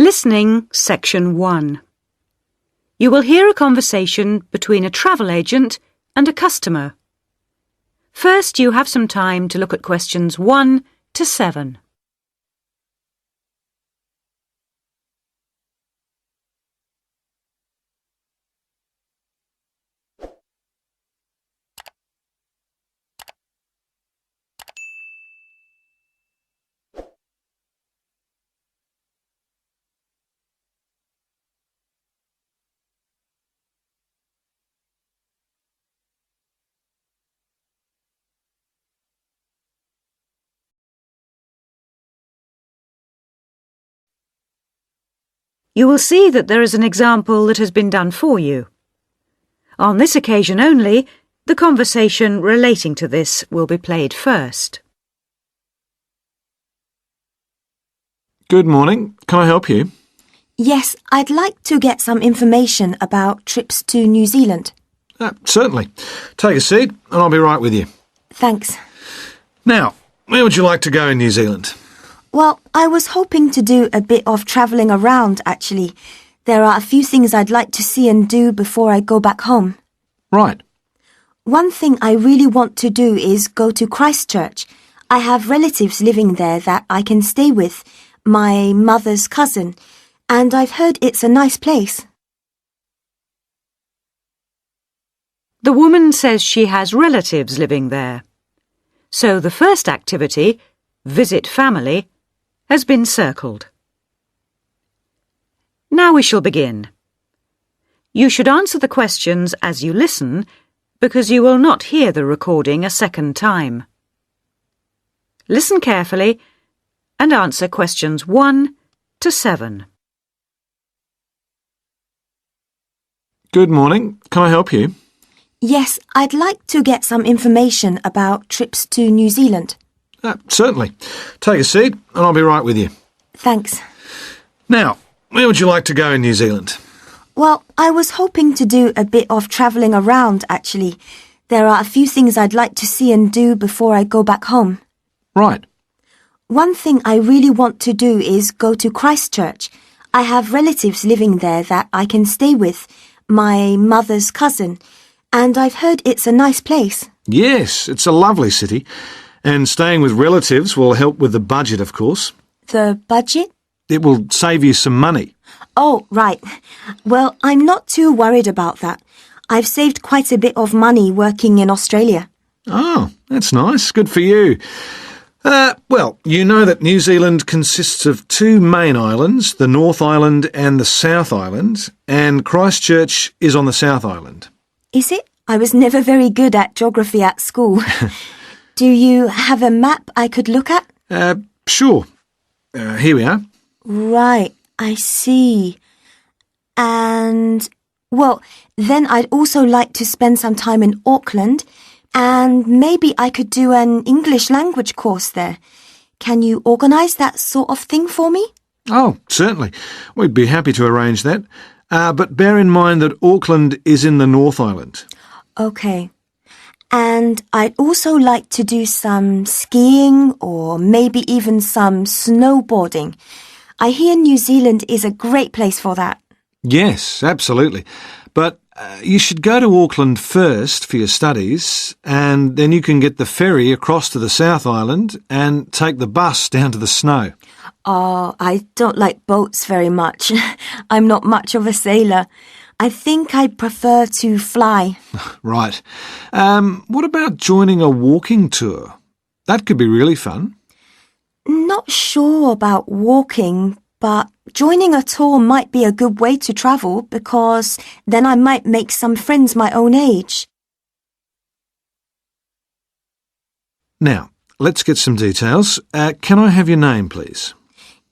Listening, Section 1. You will hear a conversation between a travel agent and a customer. First, you have some time to look at questions 1 to 7. You will see that there is an example that has been done for you. On this occasion only, the conversation relating to this will be played first. Good morning. Can I help you? Yes, I'd like to get some information about trips to New Zealand. Certainly. Take a seat and I'll be right with you. Thanks. Now, where would you like to go in New Zealand? Well, I was hoping to do a bit of travelling around, actually. There are a few things I'd like to see and do before I go back home. Right. One thing I really want to do is go to Christchurch. I have relatives living there that I can stay with, my mother's cousin, and I've heard it's a nice place. The woman says she has relatives living there. So the first activity, visit family, has been circled. Now we shall begin. You should answer the questions as you listen, because you will not hear the recording a second time. Listen carefully and answer questions 1 to 7. Good morning. Can I help you? Yes, I'd like to get some information about trips to New Zealand. Certainly. Take a seat and I'll be right with you. Thanks. Now, where would you like to go in New Zealand? Well, I was hoping to do a bit of travelling around, actually. There are a few things I'd like to see and do before I go back home. Right. One thing I really want to do is go to Christchurch. I have relatives living there that I can stay with, my mother's cousin, and I've heard it's a nice place. Yes, it's a lovely city. And staying with relatives will help with the budget, of course. The budget? It will save you some money. Oh, right. Well, I'm not too worried about that. I've saved quite a bit of money working in Australia. Oh, that's nice. Good for you. Well, you know that New Zealand consists of 2 main islands, the North Island and the South Island, and Christchurch is on the South Island. Is it? I was never very good at geography at school. Do you have a map I could look at? Sure. Here we are. Right, I see. And, well, then I'd also like to spend some time in Auckland, and maybe I could do an English language course there. Can you organise that sort of thing for me? Oh, certainly. We'd be happy to arrange that. But bear in mind that Auckland is in the North Island. OK. And I'd also like to do some skiing or maybe even some snowboarding. I hear New Zealand is a great place for that. Yes, absolutely. But you should go to Auckland first for your studies, and then you can get the ferry across to the South Island and take the bus down to the snow. Oh, I don't like boats very much. I'm not much of a sailor. I think I'd prefer to fly. Right. What about joining a walking tour? That could be really fun. Not sure about walking, but joining a tour might be a good way to travel because then I might make some friends my own age. Now, let's get some details. Can I have your name, please?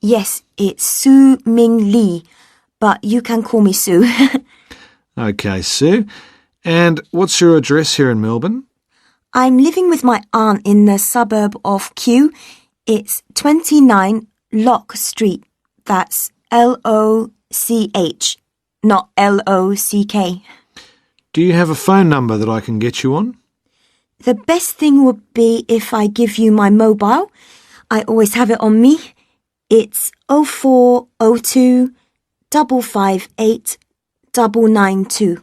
Yes, it's Su Ming Lee, but you can call me Sue. OK, Sue. And what's your address here in Melbourne? I'm living with my aunt in the suburb of Kew. It's 29 Lock Street. That's L-O-C-H, not L-O-C-K. Do you have a phone number that I can get you on? The best thing would be if I give you my mobile. I always have it on me. It's 0402 558 992.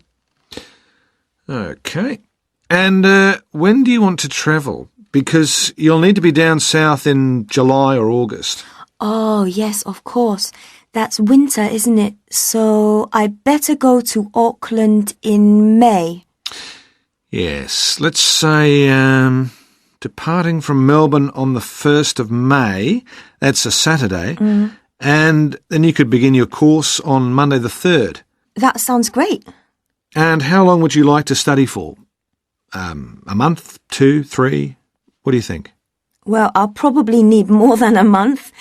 OK. And when do you want to travel? Because you'll need to be down south in July or August. Oh, yes, of course. That's winter, isn't it? So I better go to Auckland in May. Yes, let's say departing from Melbourne on the 1st of May, that's a Saturday, and then you could begin your course on Monday the 3rd. That sounds great. And how long would you like to study for? A month, 2, 3? What do you think? Well, I'll probably need more than a month.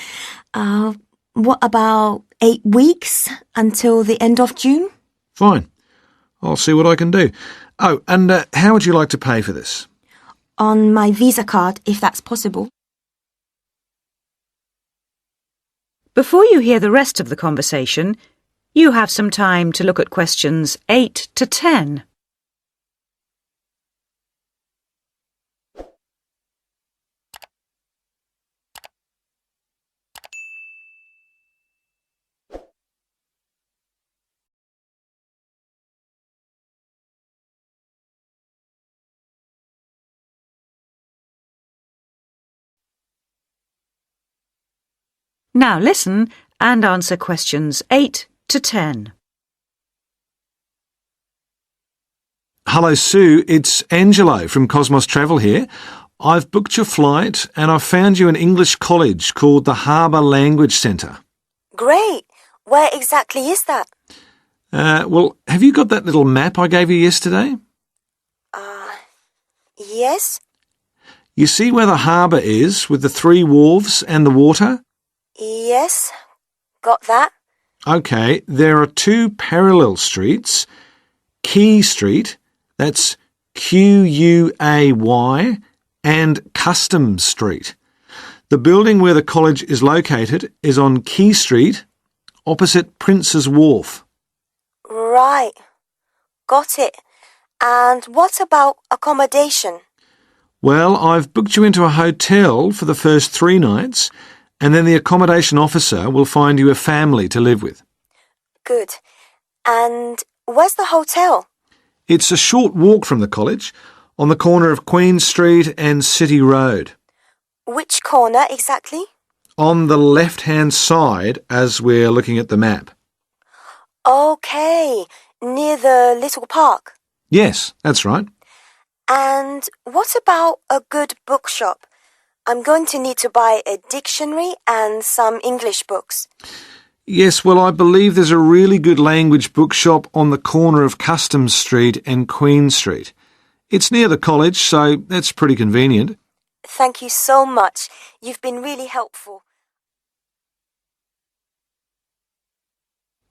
What about 8 weeks until the end of June? Fine. I'll see what I can do. Oh, and how would you like to pay for this? On my Visa card, if that's possible. Before you hear the rest of the conversation, you have some time to look at questions 8 to 10. Now listen and answer questions 8 to 10. Hello, Sue. It's Angelo from Cosmos Travel here. I've booked your flight and I've found you an English college called the Harbour Language Centre. Great. Where exactly is that? Well, have you got that little map I gave you yesterday? Yes? You see where the harbour is with the 3 wharves and the water? Yes. Got that? OK, there are 2 parallel streets. Quay Street, that's Quay, and Customs Street. The building where the college is located is on Quay Street, opposite Prince's Wharf. Right. Got it. And what about accommodation? Well, I've booked you into a hotel for the first 3 nights, and then the accommodation officer will find you a family to live with. Good. And where's the hotel? It's a short walk from the college, on the corner of Queen Street and City Road. Which corner exactly? On the left-hand side as we're looking at the map. Okay, near the little park. Yes, that's right. And what about a good bookshop? I'm going to need to buy a dictionary and some English books. Yes, well, I believe there's a really good language bookshop on the corner of Customs Street and Queen Street. It's near the college, so that's pretty convenient. Thank you so much. You've been really helpful.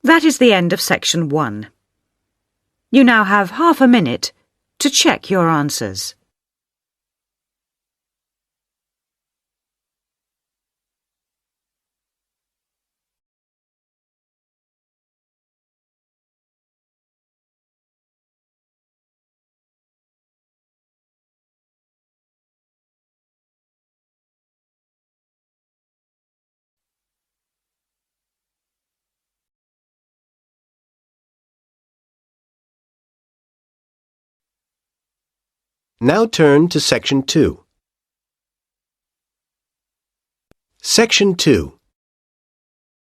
That is the end of section 1. You now have half a minute to check your answers. Now turn to Section 2. Section 2.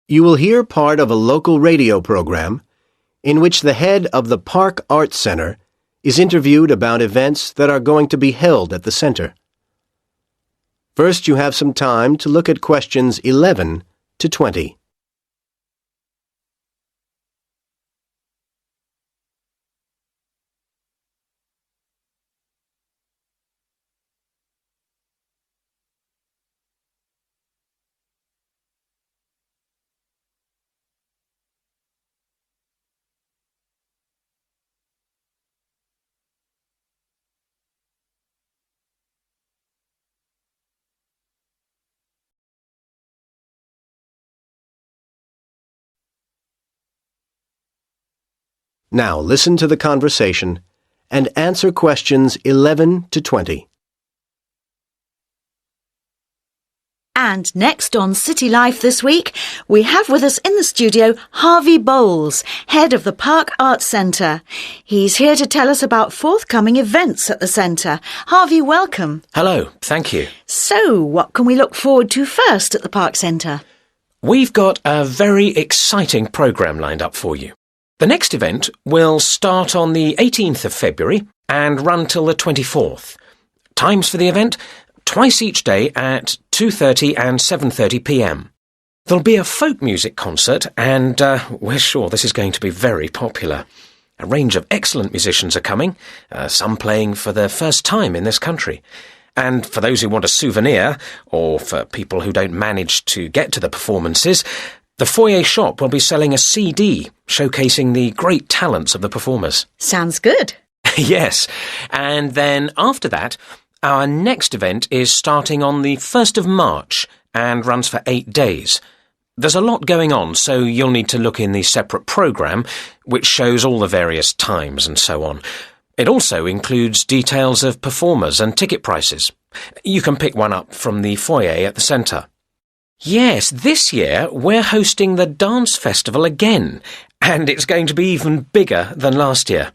You will hear part of a local radio program in which the head of the Park Arts Center is interviewed about events that are going to be held at the center. First, you have some time to look at questions 11 to 20. Now listen to the conversation and answer questions 11 to 20. And next on City Life this week, we have with us in the studio Harvey Bowles, head of the Park Arts Centre. He's here to tell us about forthcoming events at the centre. Harvey, welcome. Hello, thank you. So, what can we look forward to first at the Park Centre? We've got a very exciting programme lined up for you. The next event will start on the 18th of February and run till the 24th. Times for the event? Twice each day at 2:30 and 7:30 p.m. There'll be a folk music concert and we're sure this is going to be very popular. A range of excellent musicians are coming, some playing for the first time in this country. And for those who want a souvenir, or for people who don't manage to get to the performances, the foyer shop will be selling a CD showcasing the great talents of the performers. Sounds good. Yes, and then after that, our next event is starting on the 1st of March and runs for 8 days. There's a lot going on, so you'll need to look in the separate programme, which shows all the various times and so on. It also includes details of performers and ticket prices. You can pick one up from the foyer at the centre. Yes, this year we're hosting the dance festival again, and it's going to be even bigger than last year.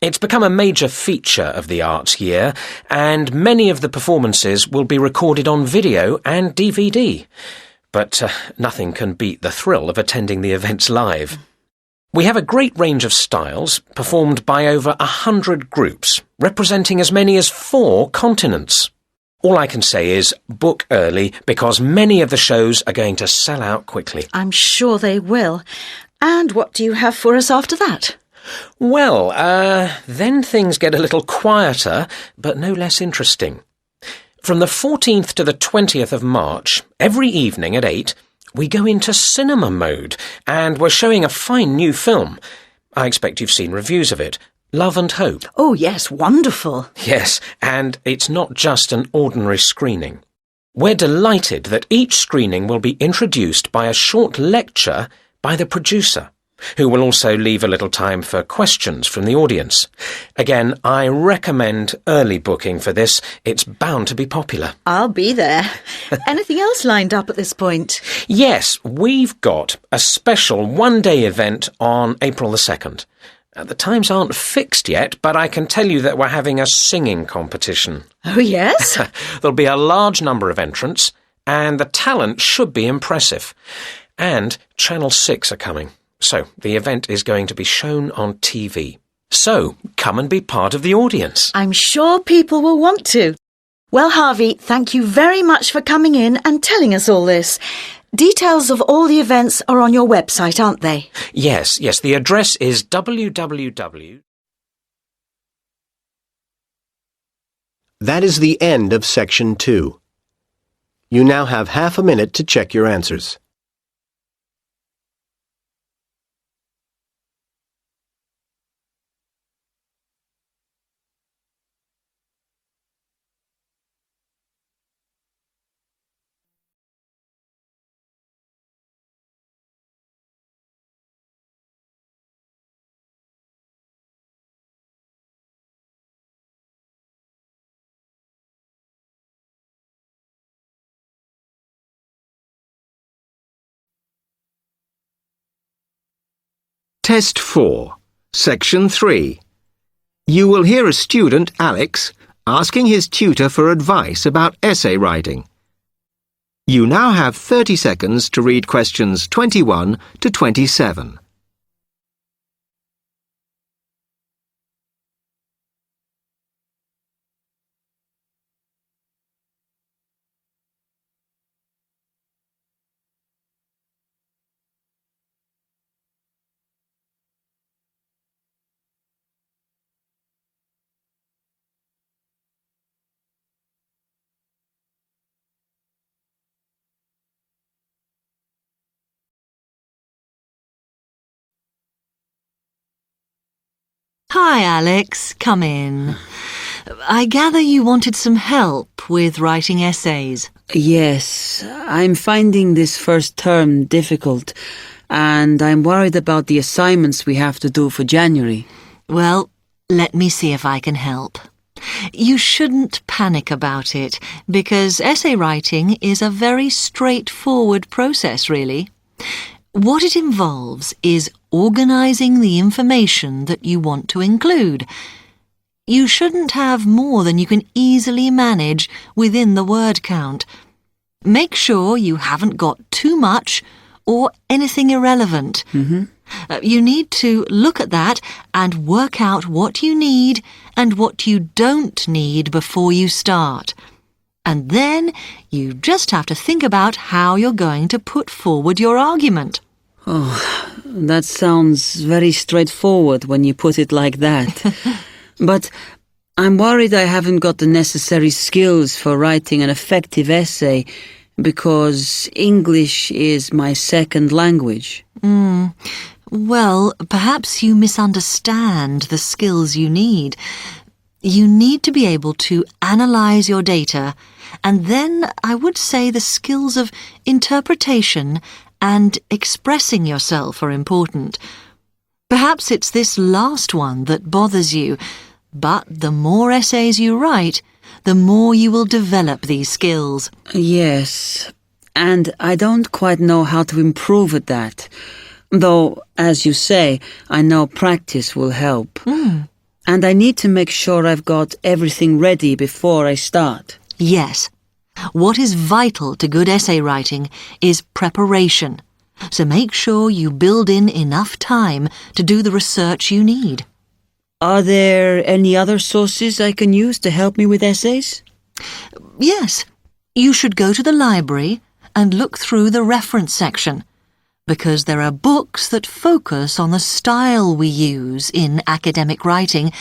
It's become a major feature of the arts year, and many of the performances will be recorded on video and DVD. But nothing can beat the thrill of attending the events live. We have a great range of styles, performed by over 100 groups, representing as many as 4 continents. All I can say is book early, because many of the shows are going to sell out quickly. I'm sure they will. And what do you have for us after that? Well, then things get a little quieter, but no less interesting. From the 14th to the 20th of March, every evening at 8, we go into cinema mode, and we're showing a fine new film. I expect you've seen reviews of it. Love and Hope. Oh, yes, wonderful. Yes, and it's not just an ordinary screening. We're delighted that each screening will be introduced by a short lecture by the producer, who will also leave a little time for questions from the audience. Again, I recommend early booking for this. It's bound to be popular. I'll be there. Anything else lined up at this point? Yes, we've got a special one-day event on April the 2nd. The times aren't fixed yet, but I can tell you that we're having a singing competition. Oh, yes? There'll be a large number of entrants, and the talent should be impressive. And Channel 6 are coming. So, the event is going to be shown on TV. So, come and be part of the audience. I'm sure people will want to. Well, Harvey, thank you very much for coming in and telling us all this. Details of all the events are on your website, aren't they? Yes, the address is www. That is the end of Section 2. You now have half a minute to check your answers. Test 4, Section 3. You will hear a student, Alex, asking his tutor for advice about essay writing. You now have 30 seconds to read questions 21 to 27. Hi, Alex. Come in. I gather you wanted some help with writing essays. Yes, I'm finding this first term difficult, and I'm worried about the assignments we have to do for January. Well, let me see if I can help. You shouldn't panic about it, because essay writing is a very straightforward process, really. What it involves is organising the information that you want to include. You shouldn't have more than you can easily manage within the word count. Make sure you haven't got too much or anything irrelevant. You need to look at that and work out what you need and what you don't need before you start. And then you just have to think about how you're going to put forward your argument. Oh, that sounds very straightforward when you put it like that. But I'm worried I haven't got the necessary skills for writing an effective essay because English is my second language. Well, perhaps you misunderstand the skills you need. You need to be able to analyse your data, and then I would say the skills of interpretation and expressing yourself are important. Perhaps it's this last one that bothers you, but the more essays you write, the more you will develop these skills. Yes, and I don't quite know how to improve at that. Though, as you say, I know practice will help. And I need to make sure I've got everything ready before I start. Yes. What is vital to good essay writing is preparation. So make sure you build in enough time to do the research you need. Are there any other sources I can use to help me with essays? Yes. You should go to the library and look through the reference section, because there are books that focus on the style we use in academic writing,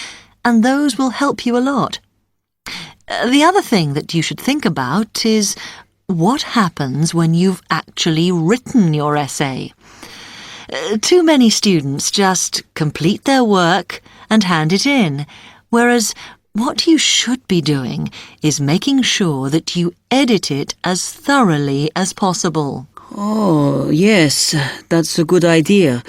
and those will help you a lot. The other thing that you should think about is what happens when you've actually written your essay. Too many students just complete their work and hand it in, whereas what you should be doing is making sure that you edit it as thoroughly as possible. Oh, yes, that's a good idea.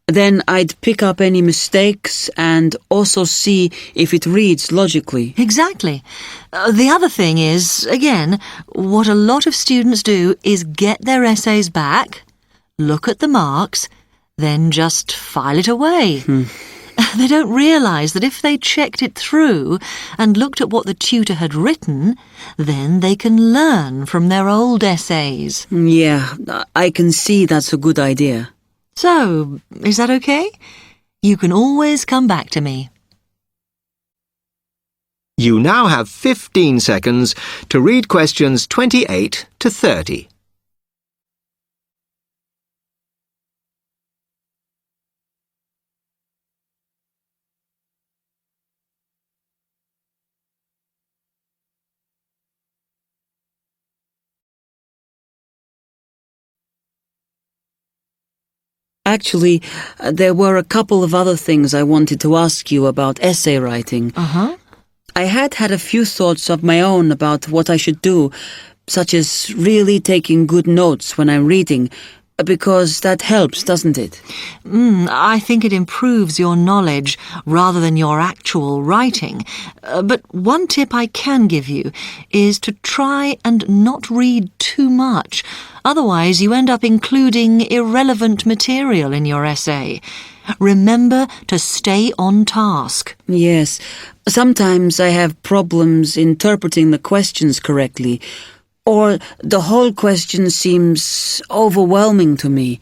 Then I'd pick up any mistakes and also see if it reads logically. Exactly. The other thing is, again, what a lot of students do is get their essays back, look at the marks, then just file it away. They don't realise that if they checked it through and looked at what the tutor had written, then they can learn from their old essays. Yeah, I can see that's a good idea. So, is that okay? You can always come back to me. You now have 15 seconds to read questions 28 to 30. Actually, there were a couple of other things I wanted to ask you about essay writing. I had a few thoughts of my own about what I should do, such as really taking good notes when I'm reading, because that helps, doesn't it? I think it improves your knowledge rather than your actual writing. But one tip I can give you is to try and not read too much. Otherwise, you end up including irrelevant material in your essay. Remember to stay on task. Yes. Sometimes I have problems interpreting the questions correctly, or the whole question seems overwhelming to me.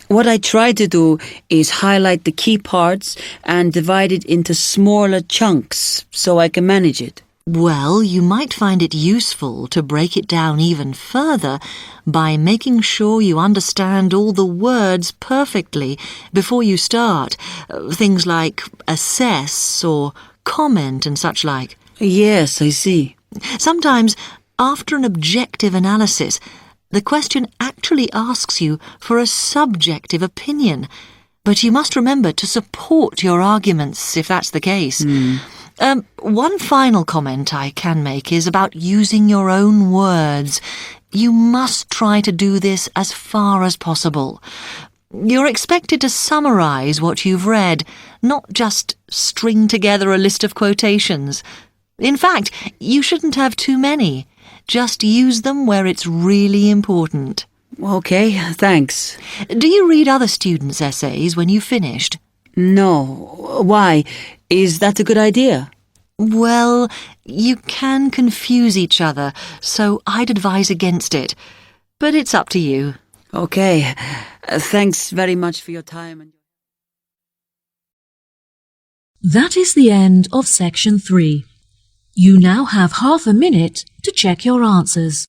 What I try to do is highlight the key parts and divide it into smaller chunks so I can manage it. Well, you might find it useful to break it down even further by making sure you understand all the words perfectly before you start. Things like assess or comment and such like. Yes, I see. Sometimes, after an objective analysis, the question actually asks you for a subjective opinion. But you must remember to support your arguments if that's the case. One final comment I can make is about using your own words. You must try to do this as far as possible. You're expected to summarise what you've read, not just string together a list of quotations. In fact, you shouldn't have too many. Just use them where it's really important. Okay, thanks. Do you read other students' essays when you've finished? No. Why? Is that a good idea? Well, you can confuse each other, so I'd advise against it. But it's up to you. Okay. Thanks very much for your time. That is the end of section 3. You now have half a minute to check your answers.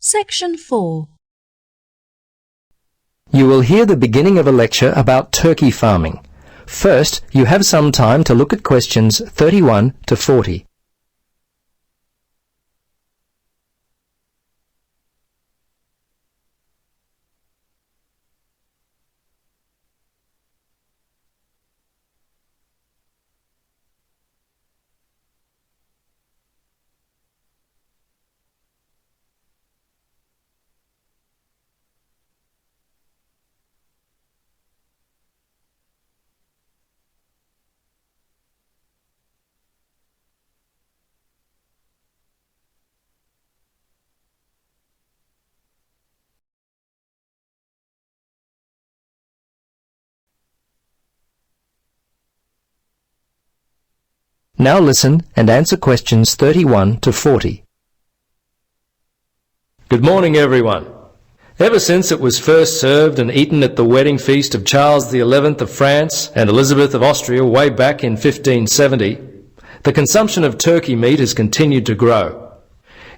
Section 4. You will hear the beginning of a lecture about turkey farming. First, you have some time to look at questions 31 to 40. Now listen and answer questions 31 to 40. Good morning, everyone. Ever since it was first served and eaten at the wedding feast of Charles XI of France and Elizabeth of Austria way back in 1570, the consumption of turkey meat has continued to grow.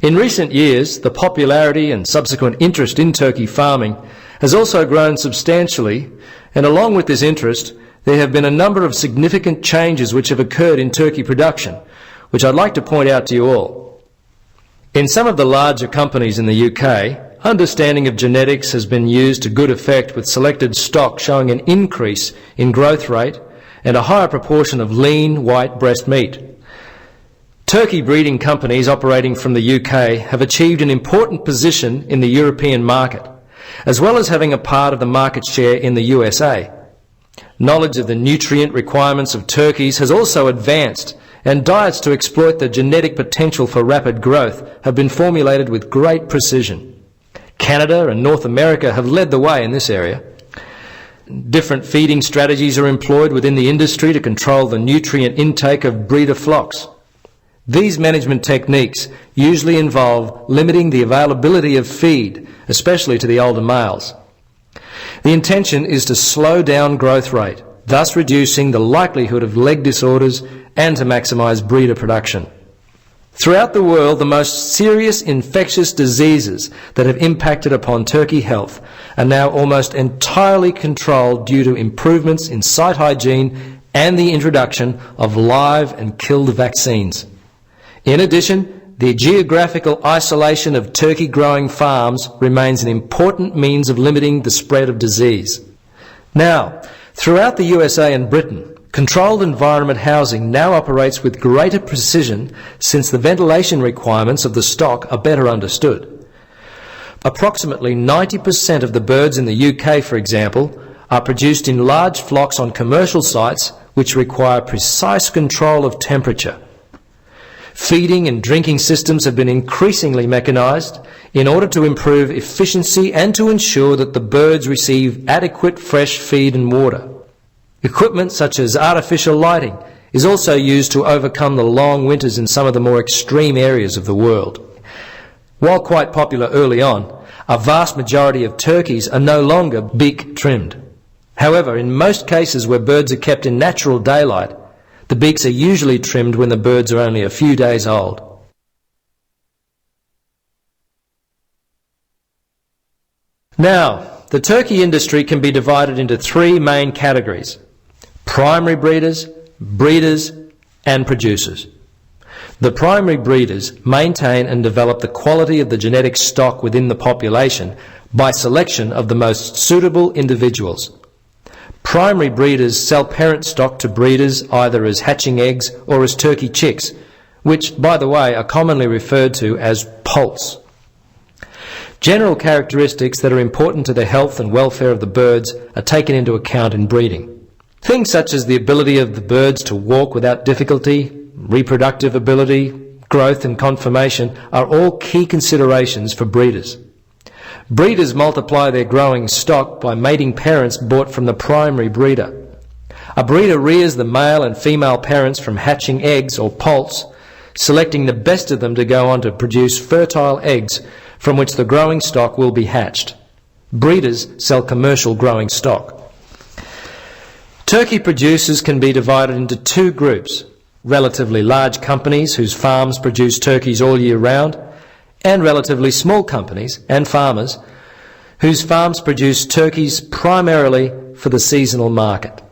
In recent years, the popularity and subsequent interest in turkey farming has also grown substantially, and along with this interest, there have been a number of significant changes which have occurred in turkey production, which I'd like to point out to you all. In some of the larger companies in the UK, understanding of genetics has been used to good effect, with selected stock showing an increase in growth rate and a higher proportion of lean white breast meat. Turkey breeding companies operating from the UK have achieved an important position in the European market, as well as having a part of the market share in the USA. Knowledge of the nutrient requirements of turkeys has also advanced, and diets to exploit the genetic potential for rapid growth have been formulated with great precision. Canada and North America have led the way in this area. Different feeding strategies are employed within the industry to control the nutrient intake of breeder flocks. These management techniques usually involve limiting the availability of feed, especially to the older males. The intention is to slow down growth rate, thus reducing the likelihood of leg disorders and to maximise breeder production. Throughout the world, the most serious infectious diseases that have impacted upon turkey health are now almost entirely controlled due to improvements in site hygiene and the introduction of live and killed vaccines. In addition, the geographical isolation of turkey-growing farms remains an important means of limiting the spread of disease. Now, throughout the USA and Britain, controlled environment housing now operates with greater precision since the ventilation requirements of the stock are better understood. Approximately 90% of the birds in the UK, for example, are produced in large flocks on commercial sites which require precise control of temperature. Feeding and drinking systems have been increasingly mechanised in order to improve efficiency and to ensure that the birds receive adequate fresh feed and water. Equipment such as artificial lighting is also used to overcome the long winters in some of the more extreme areas of the world. While quite popular early on, a vast majority of turkeys are no longer beak trimmed. However, in most cases where birds are kept in natural daylight, the beaks are usually trimmed when the birds are only a few days old. Now, the turkey industry can be divided into three main categories: primary breeders, breeders, and producers. The primary breeders maintain and develop the quality of the genetic stock within the population by selection of the most suitable individuals. Primary breeders sell parent stock to breeders either as hatching eggs or as turkey chicks, which, by the way, are commonly referred to as poults. General characteristics that are important to the health and welfare of the birds are taken into account in breeding. Things such as the ability of the birds to walk without difficulty, reproductive ability, growth and conformation are all key considerations for breeders. Breeders multiply their growing stock by mating parents bought from the primary breeder. A breeder rears the male and female parents from hatching eggs or poults, selecting the best of them to go on to produce fertile eggs from which the growing stock will be hatched. Breeders sell commercial growing stock. Turkey producers can be divided into two groups: relatively large companies whose farms produce turkeys all year round, and relatively small companies and farmers whose farms produce turkeys primarily for the seasonal market.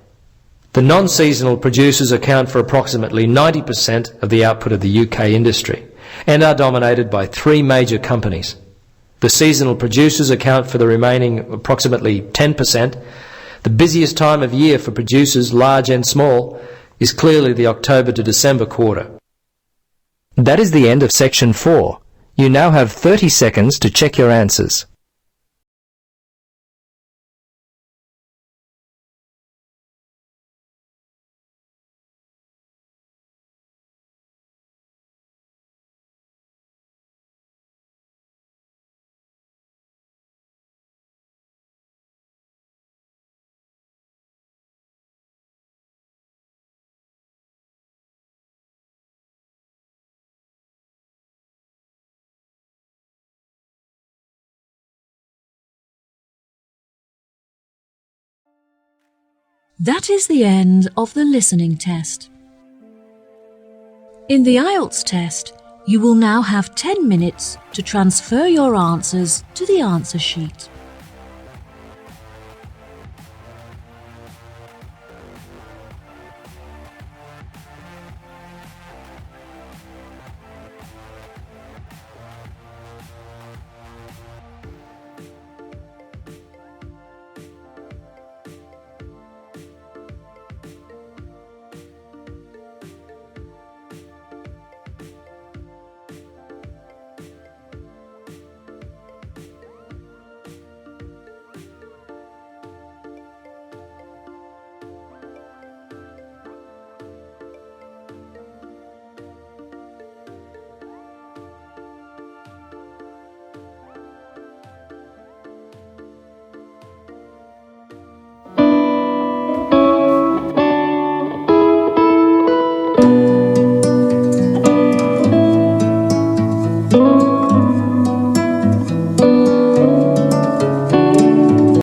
The non-seasonal producers account for approximately 90% of the output of the UK industry and are dominated by three major companies. The seasonal producers account for the remaining approximately 10%. The busiest time of year for producers, large and small, is clearly the October to December quarter. That is the end of section 4. You now have 30 seconds to check your answers. That is the end of the listening test. In the IELTS test, you will now have 10 minutes to transfer your answers to the answer sheet.